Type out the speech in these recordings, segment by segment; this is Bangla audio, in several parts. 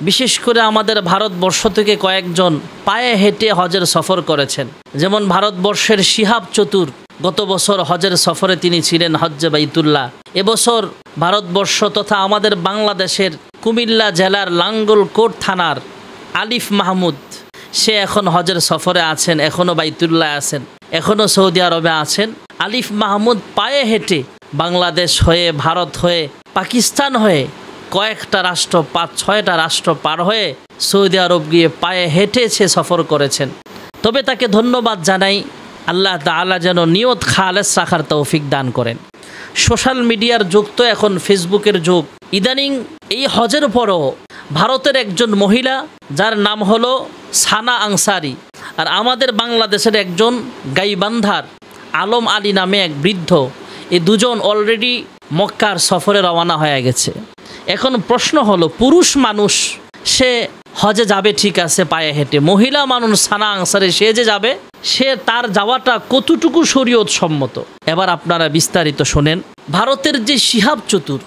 বিশেষ করে আমাদের ভারতবর্ষ থেকে কয়েকজন পায়ে হেঁটে হজের সফর করেছেন। যেমন ভারতবর্ষের শিহাব চতুর গত বছর হজের সফরে তিনি ছিলেন হজ্জে বাইতুল্লাহ। এবছর ভারতবর্ষ তথা আমাদের বাংলাদেশের কুমিল্লা জেলার লাঙ্গলকোট থানার আলিফ মাহমুদ, সে এখন হজের সফরে আছেন, এখনও বাইতুল্লাহ আছেন, এখনও সৌদি আরবে আছেন। আলিফ মাহমুদ পায়ে হেঁটে বাংলাদেশ হয়ে, ভারত হয়ে, পাকিস্তান হয়ে কয়েকটা রাষ্ট্র, 5-6টা রাষ্ট্র পার হয়ে সৌদি আরব গিয়ে পায়ে হেঁটে সে সফর করেছেন। তবে তাকে ধন্যবাদ জানাই, আল্লাহ তাআলা যেন নিয়ত খালেস রাখার তৌফিক দান করেন। সোশ্যাল মিডিয়ার যুগ তো এখন, ফেসবুকের যুগ। ইদানিং এই হজের পরও ভারতের একজন মহিলা যার নাম হলো সানা আনসারি, আর আমাদের বাংলাদেশের একজন গাইবান্ধার আলম আলী নামে এক বৃদ্ধ, এই দুজন অলরেডি মক্কার সফরে রওনা হয়ে গেছে। এখন প্রশ্ন হলো, পুরুষ মানুষ সে হজে যাবে ঠিক আছে পায়ে হেঁটে, মহিলা মানুষ সানা আনসারি সে যে যাবে, সে তার যাওয়াটা কতটুকু শরীয়ত সম্মত? এবার আপনারা বিস্তারিত শোনেন। ভারতের যে শিহাব চতুর,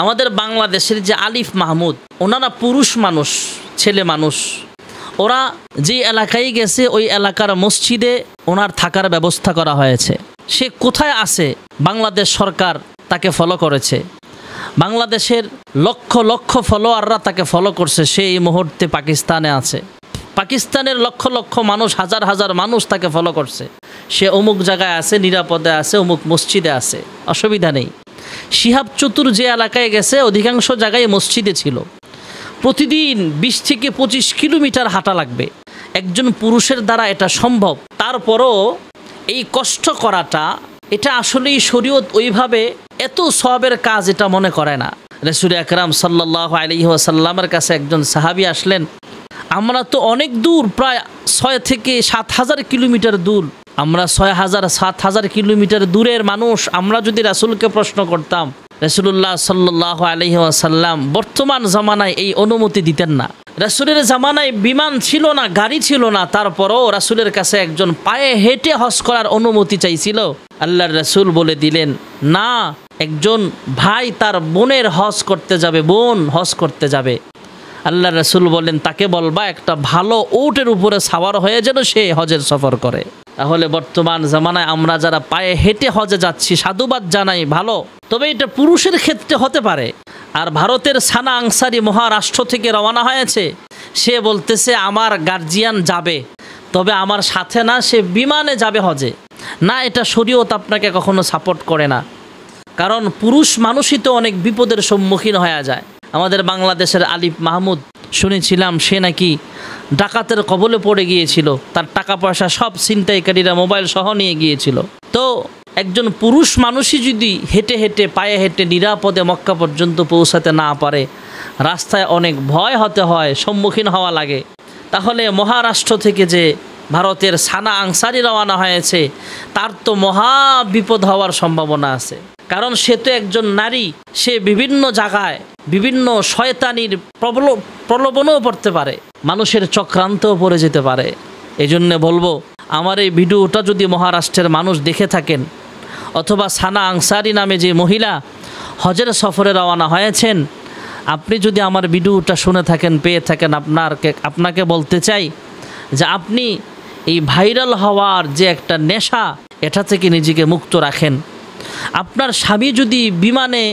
আমাদের বাংলাদেশের যে আলিফ মাহমুদ, ওনারা পুরুষ মানুষ, ছেলে মানুষ। ওরা যে এলাকায় গেছে ওই এলাকার মসজিদে ওনার থাকার ব্যবস্থা করা হয়েছে। সে কোথায় আছে বাংলাদেশ সরকার তাকে ফলো করেছে, বাংলাদেশের লক্ষ লক্ষ ফলোয়াররা তাকে ফলো করছে। সে এই মুহূর্তে পাকিস্তানে আছে, পাকিস্তানের লক্ষ লক্ষ মানুষ, হাজার হাজার মানুষ তাকে ফলো করছে। সে অমুক জায়গায় আছে, নিরাপদে আছে, অমুক মসজিদে আছে, অসুবিধা নেই। শিহাব চতুর যে এলাকায় গেছে অধিকাংশ জায়গায় মসজিদে ছিল। প্রতিদিন 20 থেকে 25 কিলোমিটার হাঁটা লাগবে, একজন পুরুষের দ্বারা এটা সম্ভব। তারপরও এই কষ্ট করাটা, এটা আসলেই শরীয়ত ওইভাবে এত সওয়াবের কাজ এটা মনে করে না। রাসূল আকরাম সাল্লাল্লাহু আলাইহি ওয়াসাল্লামের কাছে একজন সাহাবী আসলেন, আমরা তো অনেক দূর, প্রায় 6 থেকে 7 হাজার কিলোমিটার দূর, আমরা 6,000-7,000 কিলোমিটার দূরের মানুষ, আমরা যদি রাসূলকে প্রশ্ন করতাম, রাসূলুল্লাহ সাল্লাল্লাহু আলাইহি ওয়াসাল্লাম বর্তমান জামানায় এই অনুমতি দিতেন না। রাসূলের জামানায় বিমান ছিল না, গাড়ি ছিল না, তারপরও রাসূলের কাছে একজন পায়ে হেঁটে হজ করার অনুমতি চাইছিল। আল্লাহর রাসূল বলে দিলেন, না, একজন ভাই তার বোনের হজ করতে যাবে, বোন হজ করতে যাবে। আল্লাহর রাসূল বলেন, তাকে বলবা একটা ভালো উটের উপরে সাওয়ার হয়ে যেন সে হজের সফর করে। তাহলে বর্তমান জামানায় আমরা যারা পায়ে হেঁটে হজে যাচ্ছি সাধুবাদ জানাই, ভালো। তবে এটা পুরুষের ক্ষেত্রে হতে পারে। আর ভারতের সানা আনসারি মহারাষ্ট্র থেকে রওনা হয়েছে, সে বলতেছে আমার গার্জিয়ান যাবে, তবে আমার সাথে না, সে বিমানে যাবে হজে। না, এটা শরীয়ত আপনাকে কখনো সাপোর্ট করে না, কারণ পুরুষ মানুষই তো অনেক বিপদের সম্মুখীন হয়ে যায়। আমাদের বাংলাদেশের আলিফ মাহমুদ শুনেছিলাম সে নাকি ডাকাতের কবলে পড়ে গিয়েছিল, তার টাকা পয়সা সব ছিনতাইকারীরা মোবাইল সহ নিয়ে গিয়েছিল। তো একজন পুরুষ মানুষই যদি হেঁটে হেঁটে, পায়ে হেঁটে নিরাপদে মক্কা পর্যন্ত পৌঁছাতে না পারে, রাস্তায় অনেক ভয় হতে হয়, সম্মুখীন হওয়া লাগে, তাহলে মহারাষ্ট্র থেকে যে ভারতের সানা আনসারি রওনা হয়েছে, তার তো মহা বিপদ হওয়ার সম্ভাবনা আছে। কারণ সে তো একজন নারী, সে বিভিন্ন জায়গায় বিভিন্ন শয়তানির প্রলোভনেও পড়তে পারে, মানুষের চক্রান্তও পড়ে যেতে পারে। এই জন্যে বলবো, আমার এই ভিডিওটা যদি মহারাষ্ট্রের মানুষ দেখে থাকেন, অথবা সানা আনসারি নামে যে মহিলা হজের সফরে রওনা হয়েছেন, আপনি যদি আমার ভিডিওটা শুনে থাকেন, পেয়ে থাকেন, আপনাকে বলতে চাই যে আপনি এই ভাইরাল হওয়ার যে একটা নেশা, এটা থেকে নিজেকে মুক্ত রাখেন। আপনার স্বামী যদি বিমানে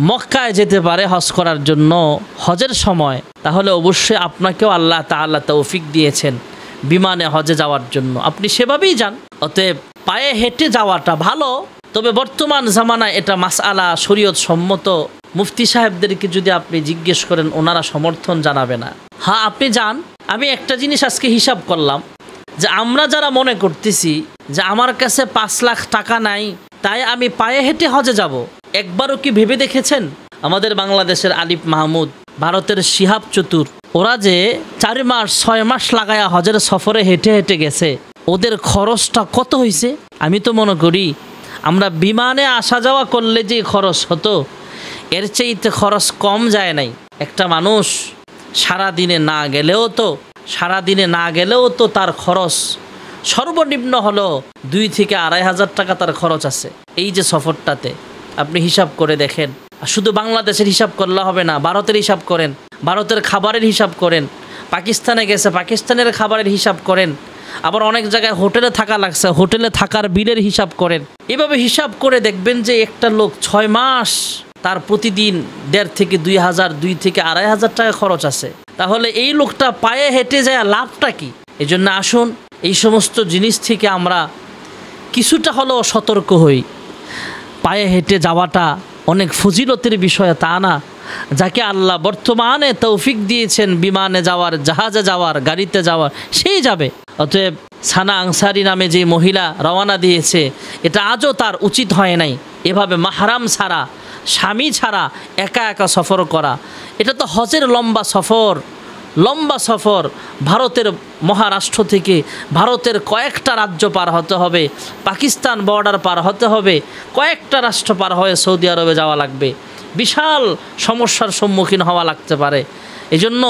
মক্কায় যেতে পারে হজ করার জন্য হজের সময়, তাহলে অবশ্যই আপনাকেও আল্লাহ তাআলা তৌফিক দিয়েছেন বিমানে হজে যাওয়ার জন্য, আপনি সেভাবেই যান। অতএব পায়ে হেঁটে যাওয়াটা ভালো, তবে বর্তমান জামানায় এটা মাসআলা শরীয়ত সম্মত। মুফতি সাহেবদেরকে যদি আপনি জিজ্ঞেস করেন, ওনারা সমর্থন জানাবে না। হ্যাঁ, আপনি যান। আমি একটা জিনিস আজকে হিসাব করলাম, যে আমরা যারা মনে করতেছি যে আমার কাছে 5 লাখ টাকা নাই, তাই আমি পায়ে হেঁটে হজে যাব, একবারও কি ভেবে দেখেছেন? আমাদের বাংলাদেশের আলিফ মাহমুদ, ভারতের শিহাব চতুর, ওরা যে 4 মাস 6 মাস লাগায়া হজের সফরে হেঁটে হেঁটে গেছে, ওদের খরচটা কত হয়েছে? আমি তো মনে করি আমরা বিমানে আসা যাওয়া করলে যে খরচ হতো, এর চাইতে খরচ কম যায় নাই। একটা মানুষ সারাদিনে না গেলেও তো তার খরচ সর্বনিম্ন হলো 2 থেকে 2,500 টাকা তার খরচ আছে এই যে সফরটাতে। আপনি হিসাব করে দেখেন, শুধু বাংলাদেশের হিসাব করলে হবে না, ভারতের হিসাব করেন, ভারতের খাবারের হিসাব করেন, পাকিস্তানে গেছে পাকিস্তানের খাবারের হিসাব করেন, আবার অনেক জায়গায় হোটেলে থাকা লাগছে, হোটেলে থাকার বিলের হিসাব করেন। এভাবে হিসাব করে দেখবেন যে একটা লোক 6 মাস তার প্রতিদিন 1.5 থেকে 2,000, 2 থেকে 2,500 টাকা খরচ আছে। তাহলে এই লোকটা পায়ে হেঁটে যায় লাভটা কি? এই জন্য আসুন এই সমস্ত জিনিস থেকে আমরা কিছুটা হলেও সতর্ক হই। পায়ে হেঁটে যাওয়াটা অনেক ফজিলতের বিষয় তা না। যাকে আল্লাহ বর্তমানে তৌফিক দিয়েছেন বিমানে যাওয়ার, জাহাজে যাওয়ার, গাড়িতে যাওয়ার, সেই যাবে। অতএব সানা আনসারি নামে যে মহিলা রওনা দিয়েছে, এটা আজও তার উচিত হয় নাই এভাবে মাহরাম ছাড়া, স্বামী ছাড়া একা একা সফর করা। এটা তো হজের লম্বা সফর, লম্বা সফর। ভারতের মহারাষ্ট্র থেকে ভারতের কয়েকটা রাজ্য পার হতে হবে, পাকিস্তান বর্ডার পার হতে হবে, কয়েকটা রাষ্ট্র পার হয়ে সৌদি আরবে যাওয়া লাগবে। বিশাল সমস্যার সম্মুখীন হওয়া লাগতে পারে। এজন্য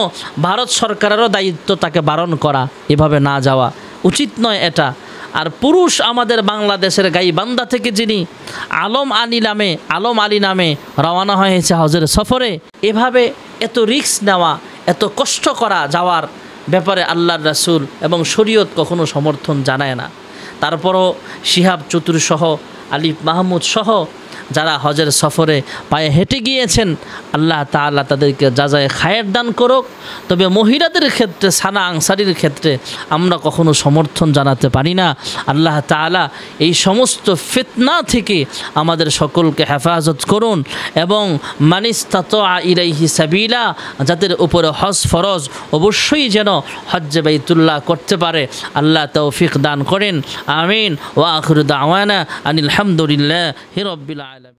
ভারত সরকারেরও দায়িত্ব তাকে বারণ করা, এভাবে না যাওয়া উচিত নয় এটা। আর পুরুষ আমাদের বাংলাদেশের গাইবান্ধা থেকে যিনি আলম আলী নামে রওনা হয়েছে হজের সফরে, এভাবে এত রিস্ক নেওয়া, এত কষ্ট করা যাওয়ার ব্যাপারে আল্লাহর রাসূল এবং শরীয়ত কখনো সমর্থন জানায় না। তারপরও শিহাব চতুর সহ, আলিফ মাহমুদ সহ যারা হজের সফরে পায়ে হেঁটে গিয়েছেন, আল্লাহ তাআলা তাদেরকে জাযায়ে খায়ের দান করুক। তবে মহিলাদের ক্ষেত্রে, সানা আনসারীর ক্ষেত্রে আমরা কখনো সমর্থন জানাতে পারি না। আল্লাহ তাআলা এই সমস্ত ফিতনা থেকে আমাদের সকলকে হেফাজত করুন এবং মানিস্তাতা ইলাইহি সাবিলা, যাদের উপরে হজ ফরজ অবশ্যই যেন হজ্জে বাইতুল্লাহ করতে পারে, আল্লাহ তৌফিক দান করেন। আমিন। ওয়া আখিরু দাওয়ানা আনিল হামদুলিল্লাহি রাব্বিল আলামিন।